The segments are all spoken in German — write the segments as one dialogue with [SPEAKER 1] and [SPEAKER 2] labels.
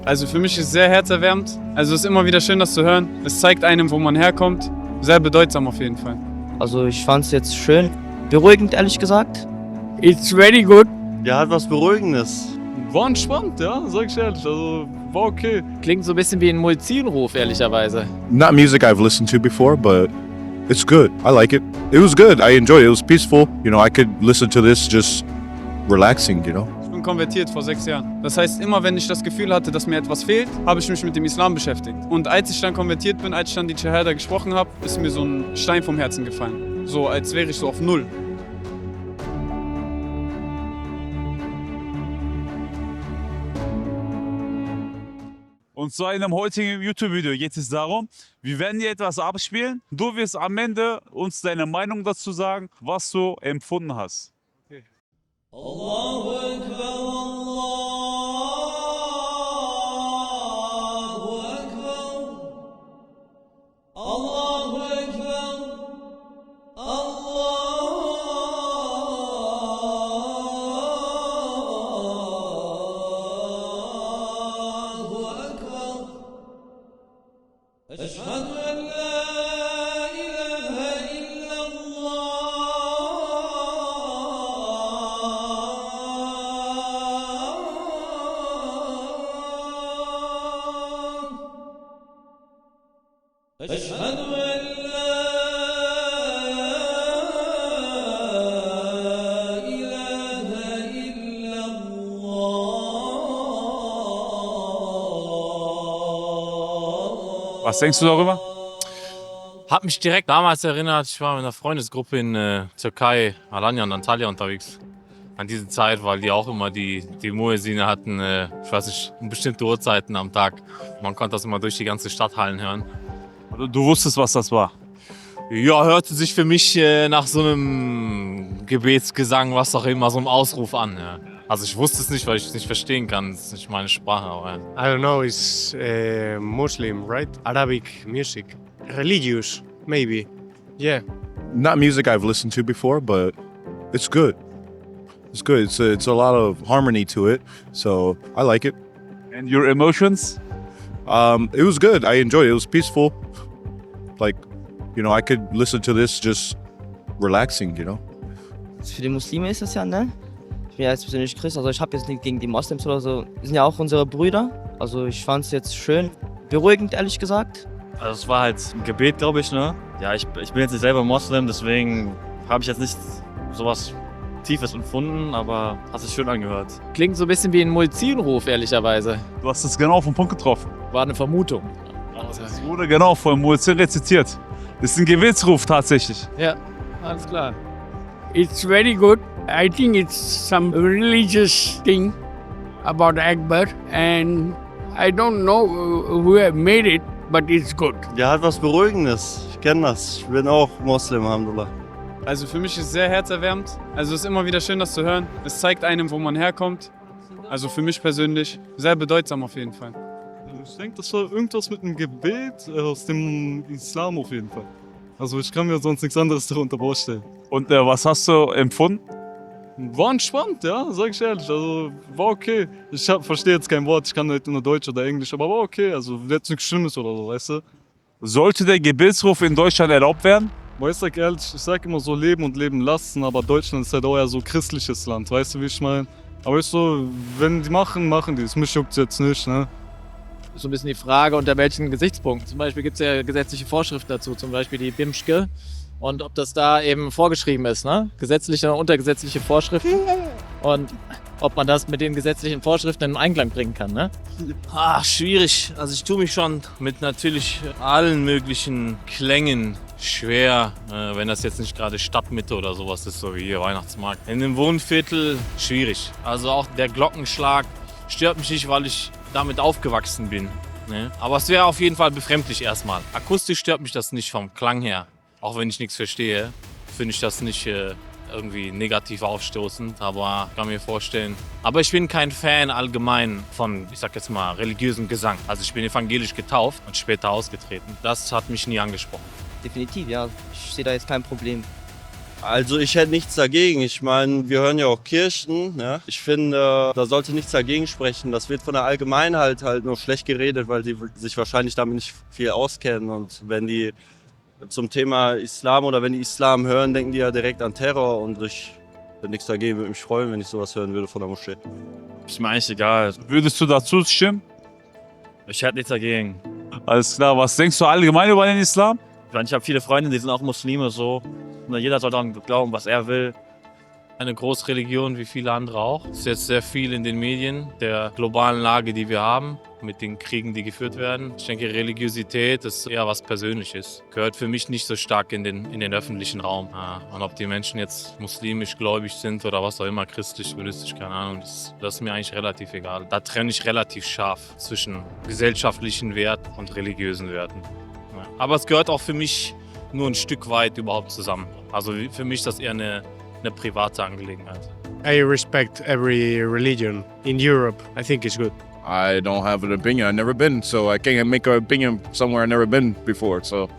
[SPEAKER 1] Also für mich ist es sehr herzerwärmend. Also es ist immer wieder schön, das zu hören. Es zeigt einem, wo man herkommt. Sehr bedeutsam auf jeden Fall.
[SPEAKER 2] Also ich fand es jetzt schön, beruhigend ehrlich gesagt.
[SPEAKER 3] It's very good.
[SPEAKER 4] Ja, hat was Beruhigendes.
[SPEAKER 1] War entspannt, ja, sag ich ehrlich. Also war okay.
[SPEAKER 5] Klingt so ein bisschen wie ein Muezzinruf, ehrlicherweise.
[SPEAKER 6] Not music I've listened to before, but it's good. I like it. It was good. I enjoyed it. It was peaceful. You know, I could listen to this just relaxing, you know.
[SPEAKER 1] Ich bin konvertiert vor 6 Jahren. Das heißt, immer wenn ich das Gefühl hatte, dass mir etwas fehlt, habe ich mich mit dem Islam beschäftigt. Und als ich dann konvertiert bin, als ich dann die Shahada gesprochen habe, ist mir so ein Stein vom Herzen gefallen. So als wäre ich so auf Null.
[SPEAKER 7] Und zu einem heutigen YouTube-Video geht es darum, wir werden dir etwas abspielen. Du wirst am Ende uns deine Meinung dazu sagen, was du empfunden hast.
[SPEAKER 1] Okay.
[SPEAKER 8] Allahu Ekber, Allahu Ekber, Allahu Ekber. Eşhedü en la ilahe illallah. Eşhedü en la ilahe illallah.
[SPEAKER 7] Was denkst du darüber?
[SPEAKER 5] Hat mich direkt damals erinnert, ich war mit einer Freundesgruppe in Türkei, Alanya und Antalya unterwegs. An diese Zeit, weil die auch immer die Muezzine hatten, ich weiß nicht, bestimmte Uhrzeiten am Tag. Man konnte das immer durch die ganze Stadthallen hören.
[SPEAKER 7] Also, du wusstest, was das war.
[SPEAKER 5] Ja, hörte sich für mich nach so einem Gebetsgesang, was auch immer, so einem Ausruf an. Ja. Also ich wusste es nicht, weil ich es nicht verstehen kann. Das ist nicht meine Sprache. Aber
[SPEAKER 3] I don't know, it's Muslim, right? Arabic music. Religious, maybe. Yeah.
[SPEAKER 6] Not music I've listened to before, but it's good. It's good. It's a lot of harmony to it, so I like it.
[SPEAKER 7] And your emotions?
[SPEAKER 6] It was good. I enjoyed it. It was peaceful. Like, you know, I could listen to this just relaxing, you know.
[SPEAKER 2] Für die Muslime ist das ja, ne? Ich bin ja jetzt persönlich Christ, also ich habe jetzt nichts gegen die Moslems oder so. Die sind ja auch unsere Brüder. Also ich fand es jetzt schön, beruhigend ehrlich gesagt.
[SPEAKER 4] Also es war halt ein Gebet, glaube ich, ne? Ja, ich bin jetzt nicht selber Moslem, deswegen habe ich jetzt nicht sowas Tiefes empfunden, aber hat sich schön angehört.
[SPEAKER 5] klingt so ein bisschen wie ein Muezzinruf, ehrlicherweise.
[SPEAKER 7] Du hast es genau auf den Punkt getroffen.
[SPEAKER 5] War eine Vermutung.
[SPEAKER 7] Es wurde genau von Muezzin rezitiert. Das ist ein Gebetsruf tatsächlich.
[SPEAKER 5] Ja, alles klar.
[SPEAKER 3] It's very good. I think it's some religious thing about Akbar, and I don't know who have made it, but it's good.
[SPEAKER 4] Ja, hat was Beruhigendes. Ich kenne das. Ich bin auch Moslem, Alhamdulillah.
[SPEAKER 1] Also für mich ist es sehr herzerwärmend. Also es ist immer wieder schön, das zu hören. Es zeigt einem, wo man herkommt. Also für mich persönlich sehr bedeutsam auf jeden Fall.
[SPEAKER 9] Ich denke, das war irgendwas mit einem Gebet aus dem Islam auf jeden Fall. Also ich kann mir sonst nichts anderes darunter vorstellen.
[SPEAKER 7] Und was hast du empfunden?
[SPEAKER 9] War entspannt, ja, sag ich ehrlich. Also war okay. Ich verstehe jetzt kein Wort, ich kann nicht nur Deutsch oder Englisch, aber war okay. Also jetzt nichts Schlimmes oder so, weißt du?
[SPEAKER 7] Sollte der Gebetsruf in Deutschland erlaubt werden?
[SPEAKER 9] Aber ich sag ehrlich, ich sag immer so leben und leben lassen, aber Deutschland ist halt auch eher so christliches Land, weißt du, wie ich meine? Aber ich so, wenn die machen, machen die es. Mich juckt's jetzt nicht, ne?
[SPEAKER 5] So ein bisschen die Frage, unter welchen Gesichtspunkt. Zum Beispiel gibt es ja gesetzliche Vorschriften dazu, zum Beispiel die BIMSCHGE. Und ob das da eben vorgeschrieben ist, ne? Gesetzliche und untergesetzliche Vorschriften. Und ob man das mit den gesetzlichen Vorschriften in Einklang bringen kann, ne?
[SPEAKER 10] Schwierig. Also ich tue mich schon mit natürlich allen möglichen Klängen schwer, wenn das jetzt nicht gerade Stadtmitte oder sowas ist, so wie hier Weihnachtsmarkt. In dem Wohnviertel schwierig. Also auch der Glockenschlag stört mich nicht, weil ich damit aufgewachsen bin. Ne? Aber es wäre auf jeden Fall befremdlich erstmal. Akustisch stört mich das nicht vom Klang her. Auch wenn ich nichts verstehe, finde ich das nicht irgendwie negativ aufstoßend, aber ich kann mir vorstellen. Aber ich bin kein Fan allgemein von, ich sag jetzt mal, religiösem Gesang. Also ich bin evangelisch getauft und später ausgetreten. Das hat mich nie angesprochen.
[SPEAKER 2] Definitiv, ja. Ich sehe da jetzt kein Problem.
[SPEAKER 11] Also ich hätte nichts dagegen. Ich meine, wir hören ja auch Kirchen. Ne? Ich finde, da sollte nichts dagegen sprechen. Das wird von der Allgemeinheit halt nur schlecht geredet, weil die sich wahrscheinlich damit nicht viel auskennen. Und wenn die zum Thema Islam oder wenn die Islam hören, denken die ja direkt an Terror. Und ich hätte nichts dagegen, würde mich freuen, wenn ich sowas hören würde von der Moschee.
[SPEAKER 4] Ist mir eigentlich egal.
[SPEAKER 7] Würdest du dazu stimmen?
[SPEAKER 4] Ich hätte nichts dagegen.
[SPEAKER 7] Alles klar. Was denkst du allgemein über den Islam?
[SPEAKER 4] Ich habe viele Freunde, die sind auch Muslime so. Und jeder soll dann glauben, was er will.
[SPEAKER 5] Eine Großreligion wie viele andere auch. Es ist jetzt sehr viel in den Medien, der globalen Lage, die wir haben, mit den Kriegen, die geführt werden. Ich denke, Religiosität ist eher was Persönliches. Gehört für mich nicht so stark in den öffentlichen Raum. Und ob die Menschen jetzt muslimisch gläubig sind oder was auch immer, christlich, buddhistisch, keine Ahnung, das ist mir eigentlich relativ egal. Da trenne ich relativ scharf zwischen gesellschaftlichen Werten und religiösen Werten. Ja. Aber es gehört auch für mich nur ein Stück weit überhaupt zusammen. Also für mich ist das eher eine private Angelegenheit.
[SPEAKER 12] I respect every religion in Europe. I think it's good.
[SPEAKER 6] I don't have an opinion. I've never been, so I can't make an opinion somewhere I've never been before. So.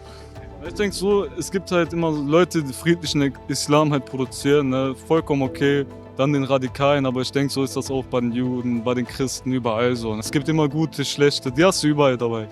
[SPEAKER 9] Ich denke so, es gibt halt immer Leute, die friedlichen Islam halt produzieren, ne? Vollkommen okay. Dann den Radikalen, aber ich denke, so ist das auch bei den Juden, bei den Christen, überall so. Es gibt immer gute, schlechte, die hast du überall dabei.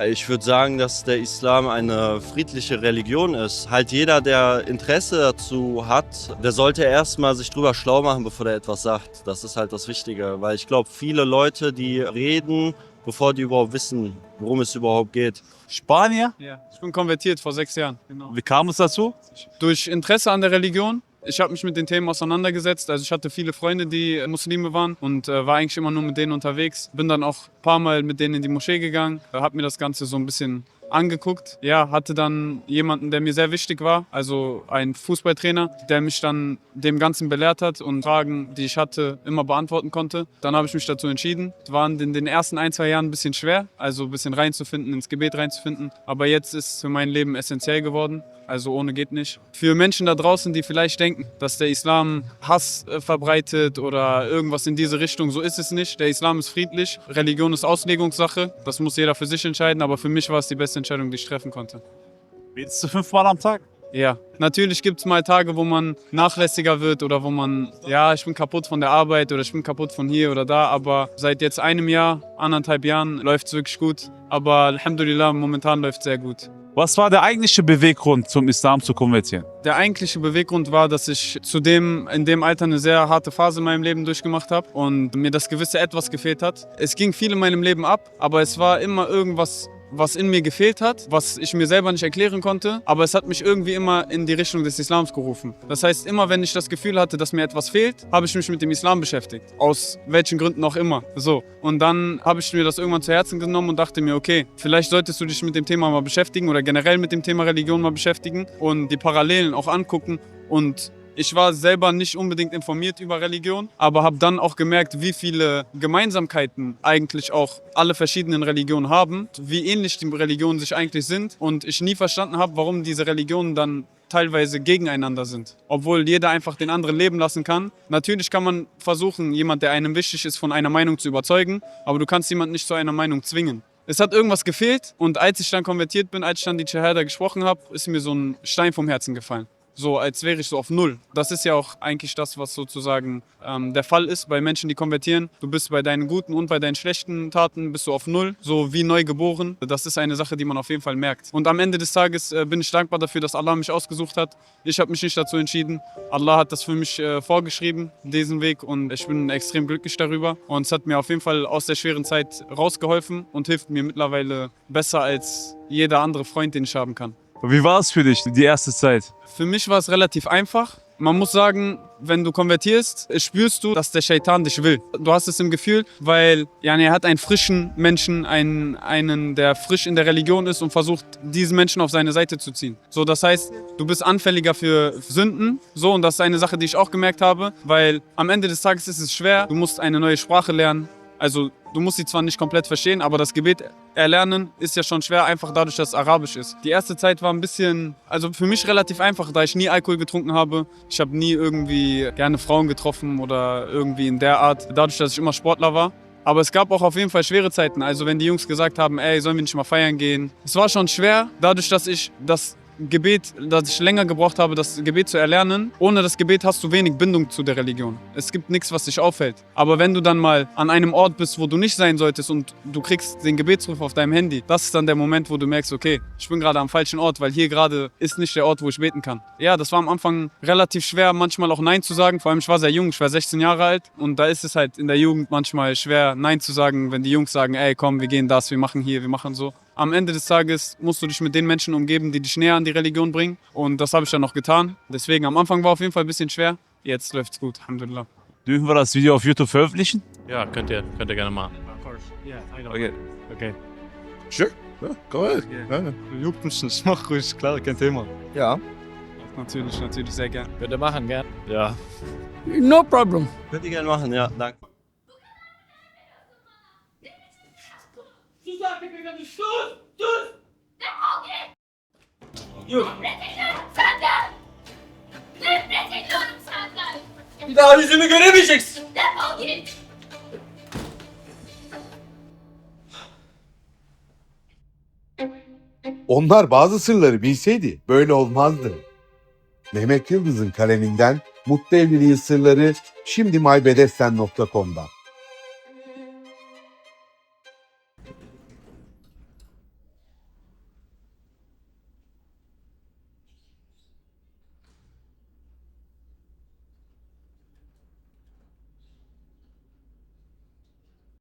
[SPEAKER 11] Ich würde sagen, dass der Islam eine friedliche Religion ist. Halt jeder, der Interesse dazu hat, der sollte erstmal sich drüber schlau machen, bevor der etwas sagt. Das ist halt das Wichtige, weil ich glaube, viele Leute, die reden, bevor die überhaupt wissen, worum es überhaupt geht.
[SPEAKER 7] Spanier?
[SPEAKER 1] Ja, ich bin konvertiert vor 6 Jahren. Genau.
[SPEAKER 7] Wie kam es dazu?
[SPEAKER 1] Durch Interesse an der Religion. Ich habe mich mit den Themen auseinandergesetzt. Also ich hatte viele Freunde, die Muslime waren und war eigentlich immer nur mit denen unterwegs. Bin dann auch ein paar Mal mit denen in die Moschee gegangen, habe mir das Ganze so ein bisschen angeguckt. Ja, hatte dann jemanden, der mir sehr wichtig war, also ein Fußballtrainer, der mich dann dem Ganzen belehrt hat und Fragen, die ich hatte, immer beantworten konnte. Dann habe ich mich dazu entschieden. Es waren in den ersten 1-2 Jahren ein bisschen schwer, also ein bisschen reinzufinden, ins Gebet reinzufinden. Aber jetzt ist es für mein Leben essentiell geworden. Also ohne geht nicht. Für Menschen da draußen, die vielleicht denken, dass der Islam Hass verbreitet oder irgendwas in diese Richtung, so ist es nicht. Der Islam ist friedlich, Religion ist Auslegungssache. Das muss jeder für sich entscheiden, aber für mich war es die beste Entscheidung, die ich treffen konnte.
[SPEAKER 7] Betest du 5-mal am Tag?
[SPEAKER 1] Ja, natürlich gibt es mal Tage, wo man nachlässiger wird oder wo man, ja, ich bin kaputt von der Arbeit oder ich bin kaputt von hier oder da, aber seit jetzt einem Jahr, 1,5 Jahren läuft es wirklich gut. Aber Alhamdulillah, momentan läuft es sehr gut.
[SPEAKER 7] Was war der eigentliche Beweggrund, zum Islam zu konvertieren?
[SPEAKER 1] Der eigentliche Beweggrund war, dass ich in dem Alter eine sehr harte Phase in meinem Leben durchgemacht habe und mir das gewisse Etwas gefehlt hat. Es ging viel in meinem Leben ab, aber es war immer irgendwas, was in mir gefehlt hat, was ich mir selber nicht erklären konnte, aber es hat mich irgendwie immer in die Richtung des Islams gerufen. Das heißt, immer wenn ich das Gefühl hatte, dass mir etwas fehlt, habe ich mich mit dem Islam beschäftigt. Aus welchen Gründen auch immer. So. Und dann habe ich mir das irgendwann zu Herzen genommen und dachte mir, okay, vielleicht solltest du dich mit dem Thema mal beschäftigen oder generell mit dem Thema Religion mal beschäftigen und die Parallelen auch angucken. Und ich war selber nicht unbedingt informiert über Religion, aber habe dann auch gemerkt, wie viele Gemeinsamkeiten eigentlich auch alle verschiedenen Religionen haben, wie ähnlich die Religionen sich eigentlich sind und ich nie verstanden habe, warum diese Religionen dann teilweise gegeneinander sind, obwohl jeder einfach den anderen leben lassen kann. Natürlich kann man versuchen, jemand, der einem wichtig ist, von einer Meinung zu überzeugen, aber du kannst jemanden nicht zu einer Meinung zwingen. Es hat irgendwas gefehlt und als ich dann konvertiert bin, als ich dann die Shahada gesprochen habe, ist mir so ein Stein vom Herzen gefallen. So, als wäre ich so auf Null. Das ist ja auch eigentlich das, was sozusagen der Fall ist bei Menschen, die konvertieren. Du bist bei deinen guten und bei deinen schlechten Taten bist du auf Null, so wie neu geboren. Das ist eine Sache, die man auf jeden Fall merkt. Und am Ende des Tages bin ich dankbar dafür, dass Allah mich ausgesucht hat. Ich habe mich nicht dazu entschieden. Allah hat das für mich vorgeschrieben, diesen Weg. Und ich bin extrem glücklich darüber. Und es hat mir auf jeden Fall aus der schweren Zeit rausgeholfen und hilft mir mittlerweile besser als jeder andere Freund, den ich haben kann.
[SPEAKER 7] Wie war es für dich, die erste Zeit?
[SPEAKER 1] Für mich war es relativ einfach. Man muss sagen, wenn du konvertierst, spürst du, dass der Scheitan dich will. Du hast es im Gefühl, weil er hat einen frischen Menschen, einen, der frisch in der Religion ist und versucht, diesen Menschen auf seine Seite zu ziehen. So, das heißt, du bist anfälliger für Sünden. So, und das ist eine Sache, die ich auch gemerkt habe, weil am Ende des Tages ist es schwer. Du musst eine neue Sprache lernen. Also du musst sie zwar nicht komplett verstehen, aber das Gebet erlernen ist ja schon schwer, einfach dadurch, dass es Arabisch ist. Die erste Zeit war ein bisschen, also für mich relativ einfach, da ich nie Alkohol getrunken habe. Ich habe nie irgendwie gerne Frauen getroffen oder irgendwie in der Art, dadurch, dass ich immer Sportler war. Aber es gab auch auf jeden Fall schwere Zeiten. Also wenn die Jungs gesagt haben, ey, sollen wir nicht mal feiern gehen? Es war schon schwer, dadurch, dass ich das Gebet, dass ich länger gebraucht habe, das Gebet zu erlernen. Ohne das Gebet hast du wenig Bindung zu der Religion. Es gibt nichts, was dich auffällt. Aber wenn du dann mal an einem Ort bist, wo du nicht sein solltest und du kriegst den Gebetsruf auf deinem Handy, das ist dann der Moment, wo du merkst, okay, ich bin gerade am falschen Ort, weil hier gerade ist nicht der Ort, wo ich beten kann. Ja, das war am Anfang relativ schwer, manchmal auch Nein zu sagen. Vor allem, ich war sehr jung, ich war 16 Jahre alt. Und da ist es halt in der Jugend manchmal schwer, Nein zu sagen, wenn die Jungs sagen, ey, komm, wir gehen das, wir machen hier, wir machen so. Am Ende des Tages musst du dich mit den Menschen umgeben, die dich näher an die Religion bringen. Und das habe ich dann noch getan. Deswegen, am Anfang war auf jeden Fall ein bisschen schwer. Jetzt läuft's gut, Alhamdulillah.
[SPEAKER 7] Dürfen wir das Video auf YouTube veröffentlichen?
[SPEAKER 5] Ja, könnt ihr gerne machen.
[SPEAKER 7] Okay.
[SPEAKER 9] Okay.
[SPEAKER 6] Sure. Yeah, go ahead. Yeah.
[SPEAKER 9] Juckt mich nicht, mach ruhig, klar, kein Thema.
[SPEAKER 2] Ja.
[SPEAKER 1] Natürlich, sehr gern.
[SPEAKER 5] Könnt ihr machen, gern.
[SPEAKER 4] Ja.
[SPEAKER 3] No problem.
[SPEAKER 11] Könnt ihr gerne machen, ja, danke.
[SPEAKER 2] Bir daha yüzümü göremeyeceksin.
[SPEAKER 13] Onlar bazı sırları bilseydi böyle olmazdı. Mehmet Yıldız'ın kaleminden Mutlu Evliliğin Sırları şimdi mybedesten.com'da.